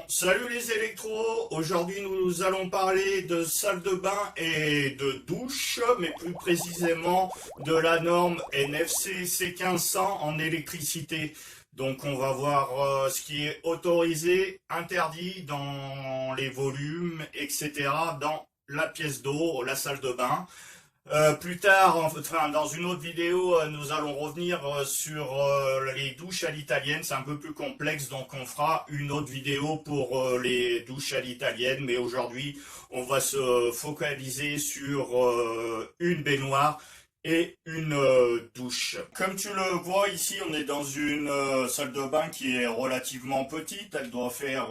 Salut les électros, aujourd'hui nous allons parler de salle de bain et de douche, mais plus précisément de la norme NFC C1500 en électricité. Donc on va voir ce qui est autorisé, interdit dans les volumes, etc. dans la pièce d'eau, la salle de bain. Plus tard, enfin dans une autre vidéo, nous allons revenir sur les douches à l'italienne. C'est un peu plus complexe, donc on fera une autre vidéo pour les douches à l'italienne. Mais aujourd'hui, on va se focaliser sur une baignoire et une douche. Comme tu le vois ici, on est dans une salle de bain qui est relativement petite. Elle doit faire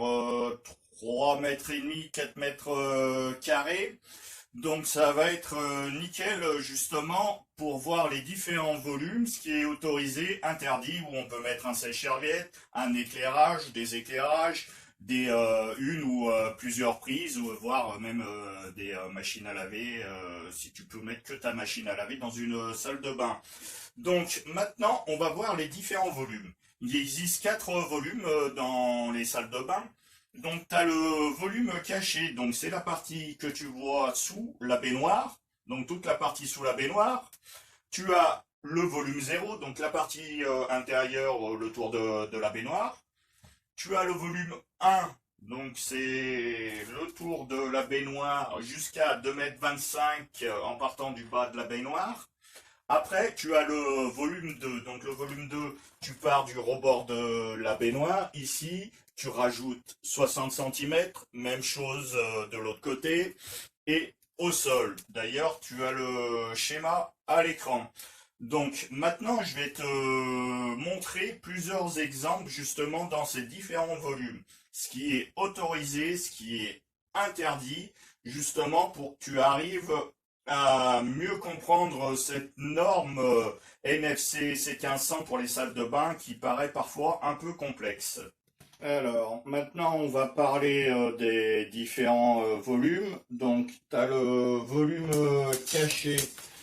3 mètres et demi, 4 mètres carrés. Donc ça va être nickel justement pour voir les différents volumes, ce qui est autorisé, interdit, où on peut mettre un sèche-serviette, un éclairage, des éclairages, une ou plusieurs prises, ou voire même des machines à laver, si tu peux mettre que ta machine à laver dans une salle de bain. Donc maintenant, on va voir les différents volumes. Il existe 4 volumes dans les salles de bain. Donc, tu as le volume caché, donc c'est la partie que tu vois sous la baignoire, donc toute la partie sous la baignoire. Tu as le volume 0, donc la partie intérieure, le tour de la baignoire. Tu as le volume 1, donc c'est le tour de la baignoire jusqu'à 2,25 m en partant du bas de la baignoire. Après, tu as le volume 2. Donc le volume 2, tu pars du rebord de la baignoire. Ici, tu rajoutes 60 centimètres. Même chose de l'autre côté. Et au sol. D'ailleurs, tu as le schéma à l'écran. Donc maintenant, je vais te montrer plusieurs exemples justement dans ces différents volumes. Ce qui est autorisé, ce qui est interdit, justement pour que tu arrives à mieux comprendre cette norme NFC C1500 pour les salles de bain qui paraît parfois un peu complexe. Alors, maintenant, on va parler des différents volumes. Donc, tu as le volume caché,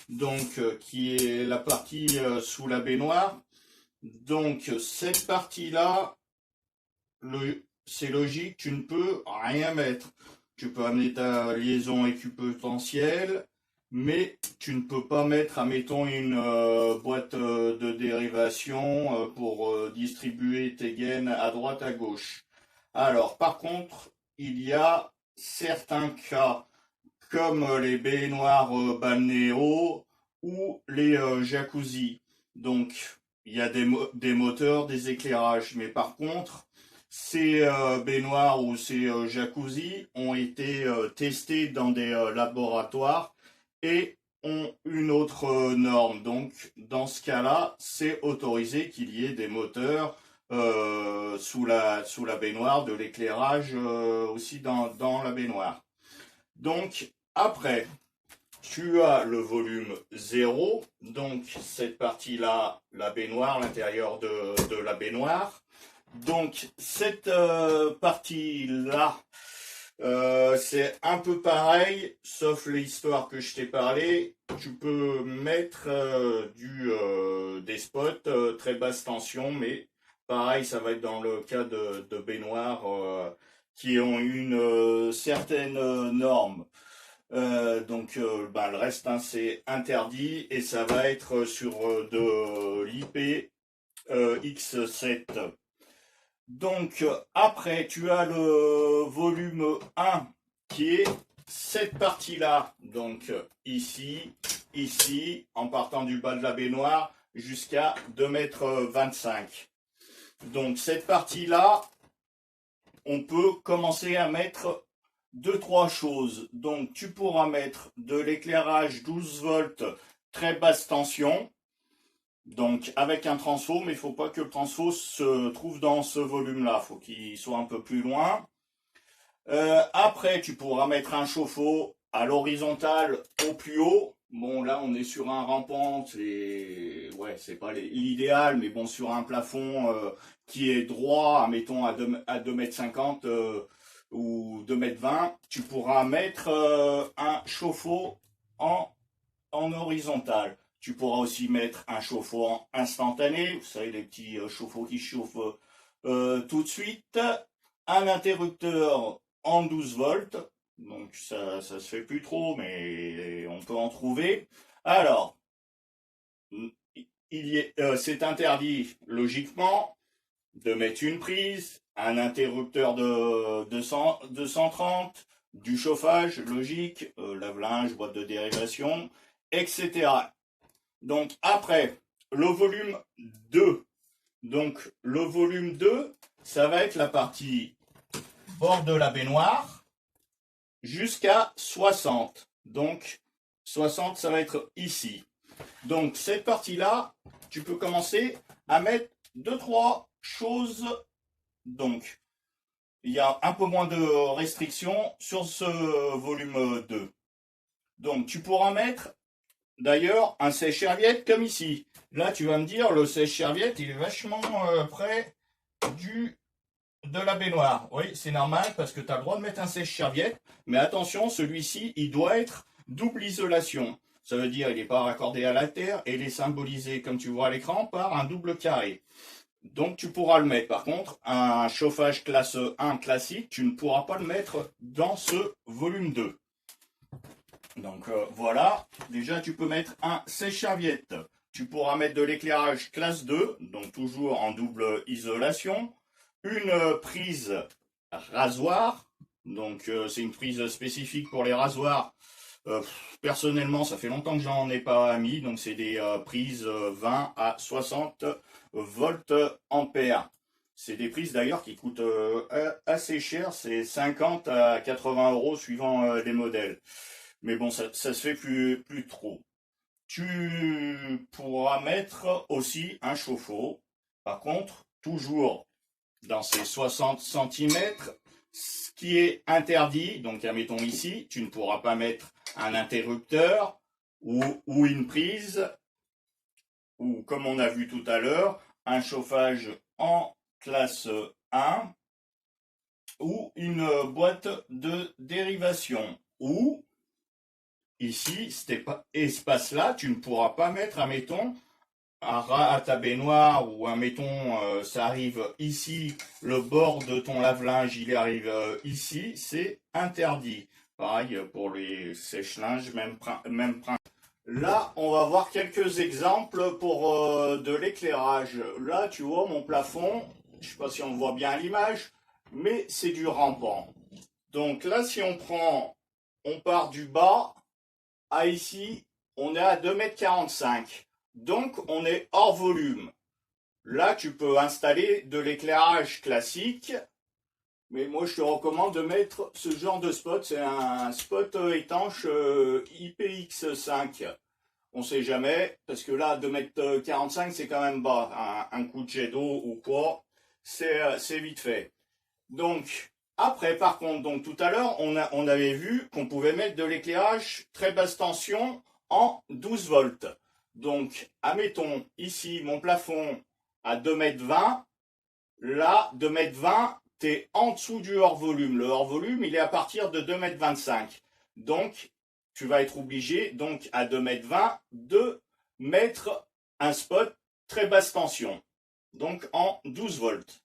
donc qui est la partie sous la baignoire. Donc, cette partie-là, c'est logique, tu ne peux rien mettre. Tu peux amener ta liaison équipotentielle, mais tu ne peux pas mettre, admettons, une boîte de dérivation pour distribuer tes gaines à droite, à gauche. Alors, par contre, il y a certains cas, comme les baignoires balnéo ou les jacuzzi. Donc, il y a des moteurs, des éclairages, mais par contre, ces baignoires ou ces jacuzzi ont été testés dans des laboratoires et ont une autre norme. Donc, dans ce cas-là, c'est autorisé qu'il y ait des moteurs sous la baignoire, de l'éclairage aussi dans la baignoire. Donc, après, tu as le volume 0, donc cette partie-là, la baignoire, l'intérieur de la baignoire. Donc cette partie-là, c'est un peu pareil, sauf l'histoire que je t'ai parlé. Tu peux mettre des spots très basse tension, mais pareil, ça va être dans le cas de baignoires qui ont une certaine norme. Donc le reste, hein, c'est interdit et ça va être sur de l'IP X7. Donc après, tu as le volume 1 qui est cette partie-là. Donc ici, en partant du bas de la baignoire jusqu'à 2,25 m. Donc cette partie-là, on peut commencer à mettre deux, trois choses. Donc tu pourras mettre de l'éclairage 12 volts très basse tension. Donc avec un transfo, mais il ne faut pas que le transfo se trouve dans ce volume-là. Il faut qu'il soit un peu plus loin. Après, tu pourras mettre un chauffe-eau à l'horizontale au plus haut. Bon, là, on est sur un rampant. Ouais, c'est pas l'idéal, mais bon, sur un plafond qui est droit, mettons à 2,50 m ou 2,20 m, tu pourras mettre un chauffe-eau en horizontal. Tu pourras aussi mettre un chauffe-eau instantané, vous savez, les petits chauffe-eau qui chauffent tout de suite. un interrupteur en 12 volts. Donc ça se fait plus trop, mais on peut en trouver. Alors, c'est interdit logiquement de mettre une prise, un interrupteur de 230, du chauffage logique, lave-linge, boîte de dérivation, etc. Donc après, le volume 2. Donc le volume 2, ça va être la partie bord de la baignoire jusqu'à 60. Donc 60, ça va être ici. Donc cette partie-là, tu peux commencer à mettre 2-3 choses. Donc il y a un peu moins de restrictions sur ce volume 2. Donc tu pourras mettre d'ailleurs un sèche-serviette comme ici. Là tu vas me dire, le sèche-serviette il est vachement près de la baignoire. Oui, c'est normal parce que tu as le droit de mettre un sèche-serviette, mais attention, celui-ci, il doit être double isolation. Ça veut dire il n'est pas raccordé à la terre et il est symbolisé, comme tu vois à l'écran, par un double carré. Donc tu pourras le mettre. Par contre, un chauffage classe 1 classique, tu ne pourras pas le mettre dans ce volume 2. Donc voilà, déjà tu peux mettre un sèche-serviette. Tu pourras mettre de l'éclairage classe 2, donc toujours en double isolation. Une prise rasoir, donc c'est une prise spécifique pour les rasoirs. Personnellement, ça fait longtemps que j'en ai pas mis, donc c'est des prises 20 à 60 volts ampères. C'est des prises d'ailleurs qui coûtent assez cher, c'est 50 à 80 euros suivant les modèles. Mais bon, ça se fait plus trop. Tu pourras mettre aussi un chauffe-eau. Par contre, toujours dans ces 60 cm, ce qui est interdit, donc admettons ici, tu ne pourras pas mettre un interrupteur ou une prise, ou comme on a vu tout à l'heure, un chauffage en classe 1, ou une boîte de dérivation, ou ici, cet espace-là, tu ne pourras pas mettre, admettons, un rat à ta baignoire ou admettons, ça arrive ici, le bord de ton lave-linge, il arrive ici, c'est interdit. Pareil pour les sèche-linges, même principe. Là, on va voir quelques exemples pour de l'éclairage. Là, tu vois, mon plafond, je ne sais pas si on le voit bien à l'image, mais c'est du rampant. Donc là, si on part du bas, à ici, on est à 2,45 m. Donc, on est hors volume. Là, tu peux installer de l'éclairage classique, mais moi, je te recommande de mettre ce genre de spot. C'est un spot étanche IPX5. On ne sait jamais, parce que là, 2,45 m, c'est quand même bas. Un coup de jet d'eau ou quoi, c'est vite fait. Donc, après, par contre, donc tout à l'heure, on avait vu qu'on pouvait mettre de l'éclairage très basse tension en 12 volts. Donc, admettons ici mon plafond à 2,20 m. Là, 2,20 m, tu es en dessous du hors volume. Le hors volume, il est à partir de 2,25 m. Donc, tu vas être obligé, donc à 2,20 m, de mettre un spot très basse tension. Donc en 12 volts.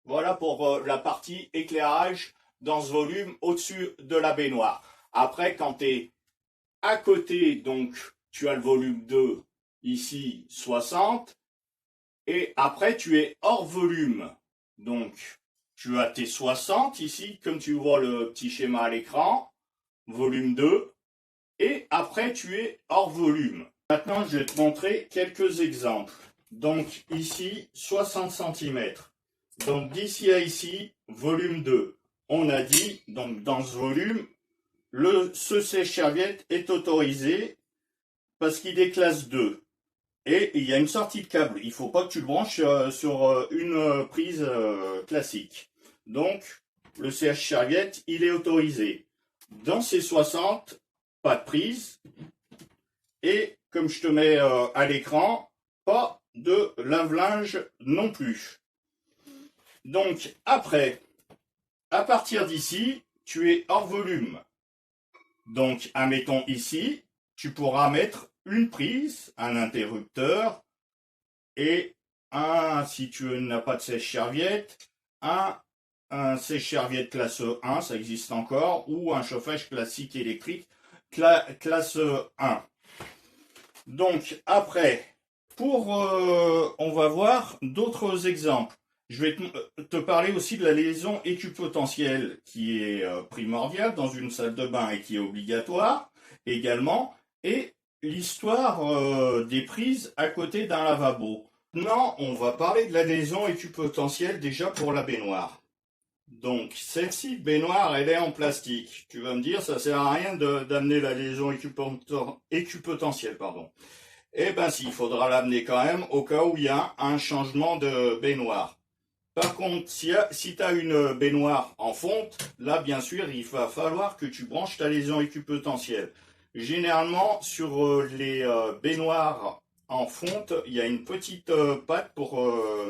Voilà pour la partie éclairage dans ce volume au-dessus de la baignoire. Après, quand tu es à côté, donc tu as le volume 2, ici 60, et après tu es hors volume. Donc tu as tes 60 ici, comme tu vois le petit schéma à l'écran, volume 2, et après tu es hors volume. Maintenant, je vais te montrer quelques exemples. Donc ici, 60 cm. Donc d'ici à ici, volume 2. On a dit, donc dans ce volume, ce sèche-serviette est autorisé parce qu'il est classe 2. Et il y a une sortie de câble. Il ne faut pas que tu le branches sur une prise classique. Donc, le sèche-serviette, il est autorisé. Dans ces 60, pas de prise. Et comme je te mets à l'écran, pas de lave-linge non plus. Donc après, à partir d'ici, tu es hors volume. Donc, admettons ici, tu pourras mettre une prise, un interrupteur et si tu n'as pas de sèche-serviette, un un sèche-serviette classe 1, ça existe encore, ou un chauffage classique électrique classe 1. Donc après, on va voir d'autres exemples. Je vais te parler aussi de la liaison équipotentielle qui est primordiale dans une salle de bain et qui est obligatoire également, et l'histoire des prises à côté d'un lavabo. Maintenant, on va parler de la liaison équipotentielle déjà pour la baignoire. Donc, celle-ci, baignoire, elle est en plastique. Tu vas me dire, ça sert à rien d'amener la liaison équipotentielle, pardon. Eh ben si, il faudra l'amener quand même au cas où il y a un changement de baignoire. Par contre, si tu as une baignoire en fonte, là bien sûr, il va falloir que tu branches ta liaison équipotentielle. Généralement, sur les baignoires en fonte, il y a une petite patte pour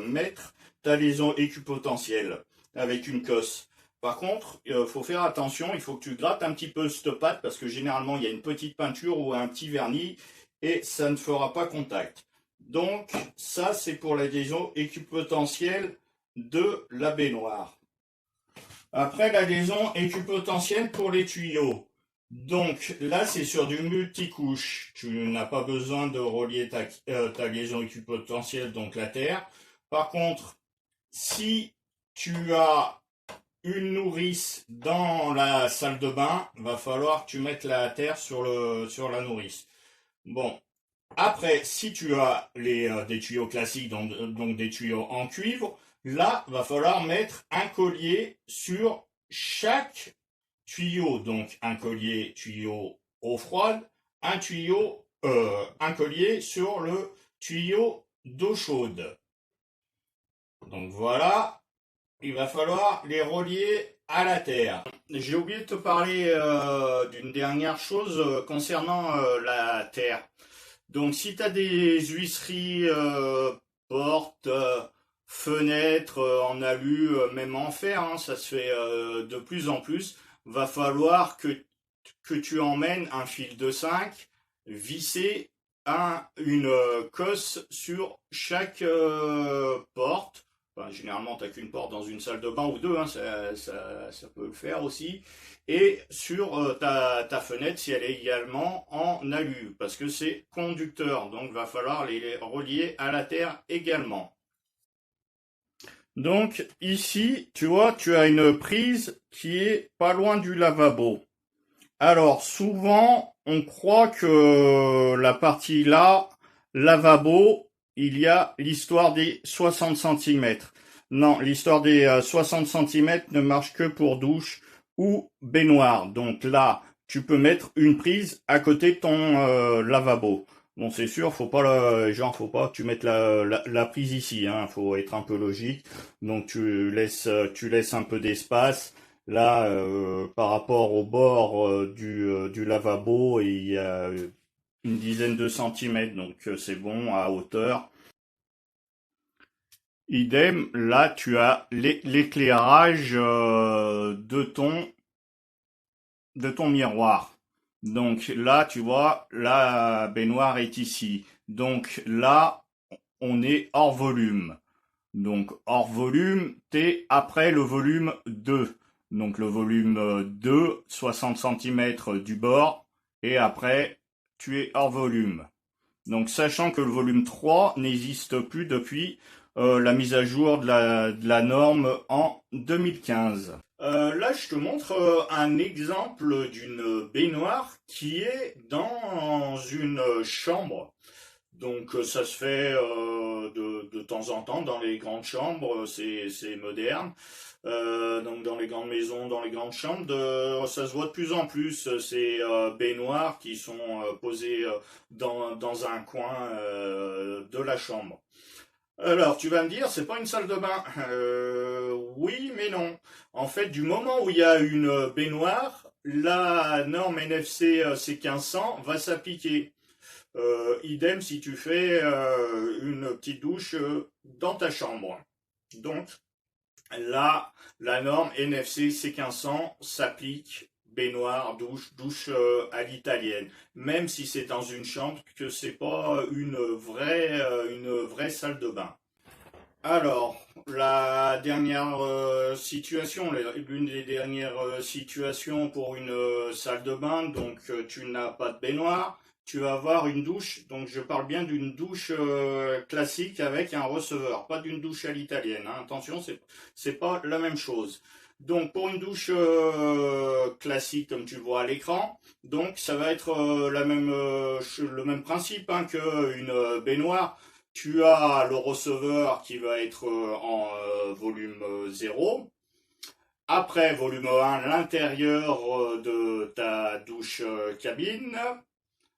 mettre ta liaison équipotentielle avec une cosse. Par contre, il faut faire attention, il faut que tu grattes un petit peu cette patte parce que généralement, il y a une petite peinture ou un petit vernis et ça ne fera pas contact. Donc, ça, c'est pour la liaison équipotentielle de la baignoire. Après, la liaison équipotentielle pour les tuyaux. Donc, là, c'est sur du multicouche. Tu n'as pas besoin de relier ta liaison équipotentielle, donc la terre. Par contre, si tu as une nourrice dans la salle de bain, va falloir que tu mettes la terre sur la nourrice. Bon, après, si tu as des tuyaux classiques, donc des tuyaux en cuivre, là, va falloir mettre un collier sur chaque tuyau. Donc, un collier tuyau eau froide, un collier sur le tuyau d'eau chaude. Donc voilà, il va falloir les relier à la terre. J'ai oublié de te parler d'une dernière chose concernant la terre. Donc si tu as des huisseries, portes, fenêtres en alu, même en fer, hein, ça se fait de plus en plus, va falloir que tu emmènes un fil de 5 vissé une cosse sur chaque porte. Enfin, généralement, tu n'as qu'une porte dans une salle de bain ou deux, hein, ça peut le faire aussi. Et sur ta fenêtre, si elle est également en alu, parce que c'est conducteur, donc il va falloir les relier à la terre également. Donc ici, tu vois, tu as une prise qui est pas loin du lavabo. Alors souvent, on croit que la partie là, lavabo, il y a l'histoire des 60 cm. Non, l'histoire des 60 cm ne marche que pour douche ou baignoire. Donc là, tu peux mettre une prise à côté de ton lavabo. Bon, c'est sûr, faut pas que tu mettes la prise ici, hein. Faut être un peu logique. Donc tu laisses un peu d'espace. Là, par rapport au bord du lavabo, il y a une dizaine de centimètres, donc c'est bon à hauteur. Idem, là tu as l'éclairage de ton miroir. Donc là, tu vois, la baignoire est ici. Donc là, on est hors volume. Donc hors volume, t'es après le volume 2. Donc le volume 2, 60 cm du bord, et après, tu es hors volume. Donc sachant que le volume 3 n'existe plus depuis la mise à jour de la norme en 2015. Là, je te montre un exemple d'une baignoire qui est dans une chambre. Donc ça se fait de temps en temps dans les grandes chambres, c'est moderne. Donc dans les grandes maisons, dans les grandes chambres, ça se voit de plus en plus ces baignoires qui sont posées dans un coin de la chambre. Alors tu vas me dire, c'est pas une salle de bain. Oui, mais non. En fait, du moment où il y a une baignoire, la norme NFC C1500 va s'appliquer. Idem si tu fais une petite douche dans ta chambre. Donc là, la norme NFC C1500 s'applique baignoire, douche à l'italienne. Même si c'est dans une chambre, que c'est pas une vraie salle de bain. Alors, la dernière situation, l'une des dernières situations pour une salle de bain, donc tu n'as pas de baignoire, tu vas avoir une douche, donc je parle bien d'une douche classique avec un receveur, pas d'une douche à l'italienne, hein. Attention, c'est pas la même chose. Donc pour une douche classique comme tu le vois à l'écran, donc ça va être le même principe hein, qu'une baignoire. Tu as le receveur qui va être en volume 0. Après, volume 1, l'intérieur de ta douche cabine.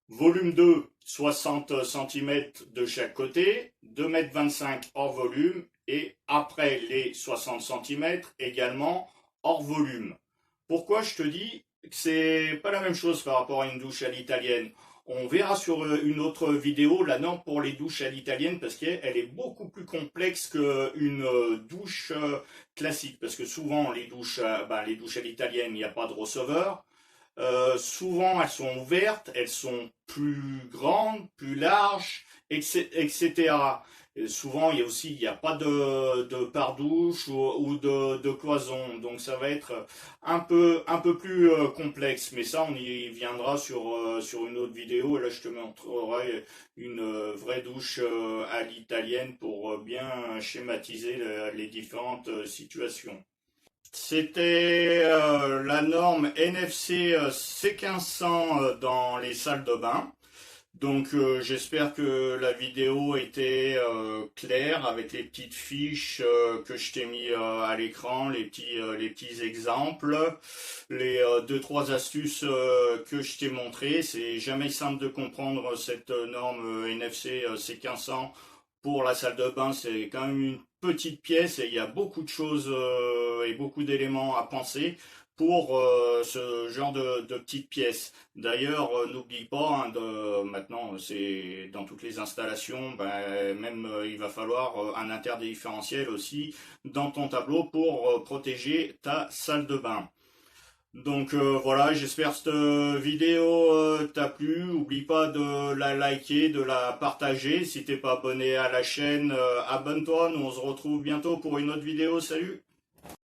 Volume 2, 60 cm de chaque côté. 2,25 m hors volume. Et après les 60 cm également hors volume. Pourquoi je te dis que c'est pas la même chose par rapport à une douche à l'italienne? On verra sur une autre vidéo la norme pour les douches à l'italienne parce qu'elle est beaucoup plus complexe qu'une douche classique. Parce que souvent les douches à l'italienne, il n'y a pas de receveur. Souvent elles sont ouvertes, elles sont plus grandes, plus larges, etc. Et souvent il y a pas de pare-douche ou de cloison, donc ça va être un peu plus complexe. Mais ça, on y viendra sur une autre vidéo. Et là, je te montrerai une vraie douche à l'italienne pour bien schématiser les différentes situations. C'était la norme NFC C1500 dans les salles de bain. Donc j'espère que la vidéo était claire avec les petites fiches que je t'ai mis à l'écran, les petits exemples, les deux trois astuces que je t'ai montrées. C'est jamais simple de comprendre cette norme NFC C1500 pour la salle de bain. C'est quand même une petite pièce et il y a beaucoup de choses et beaucoup d'éléments à penser pour ce genre de petites pièces. D'ailleurs, n'oublie pas, hein, maintenant, c'est dans toutes les installations, ben, même il va falloir un interdifférentiel aussi dans ton tableau pour protéger ta salle de bain. Donc voilà, j'espère que cette vidéo t'a plu. N'oublie pas de la liker, de la partager. Si t'es pas abonné à la chaîne, abonne-toi. Nous on se retrouve bientôt pour une autre vidéo. Salut!